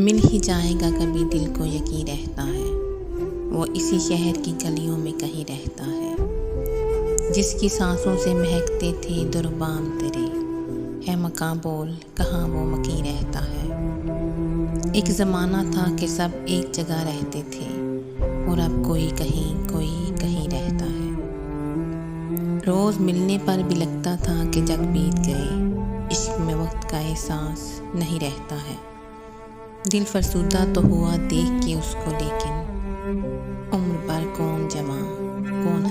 मिल ही जाएगा कभी दिल को यकीन रहता है, वो इसी शहर की गलियों में कहीं रहता है। जिसकी सांसों से महकते थे दुर्बाम तेरे, है मकां बोल कहाँ वो मकीन रहता है। एक ज़माना था कि सब एक जगह रहते थे, और अब कोई कहीं रहता है। रोज़ मिलने पर भी लगता था कि जग बीत गए, इश्क में वक्त का एहसास नहीं रहता है। दिल फरसुदा तो हुआ देख के उसको, लेकिन उम्र भर कौन जवां कौन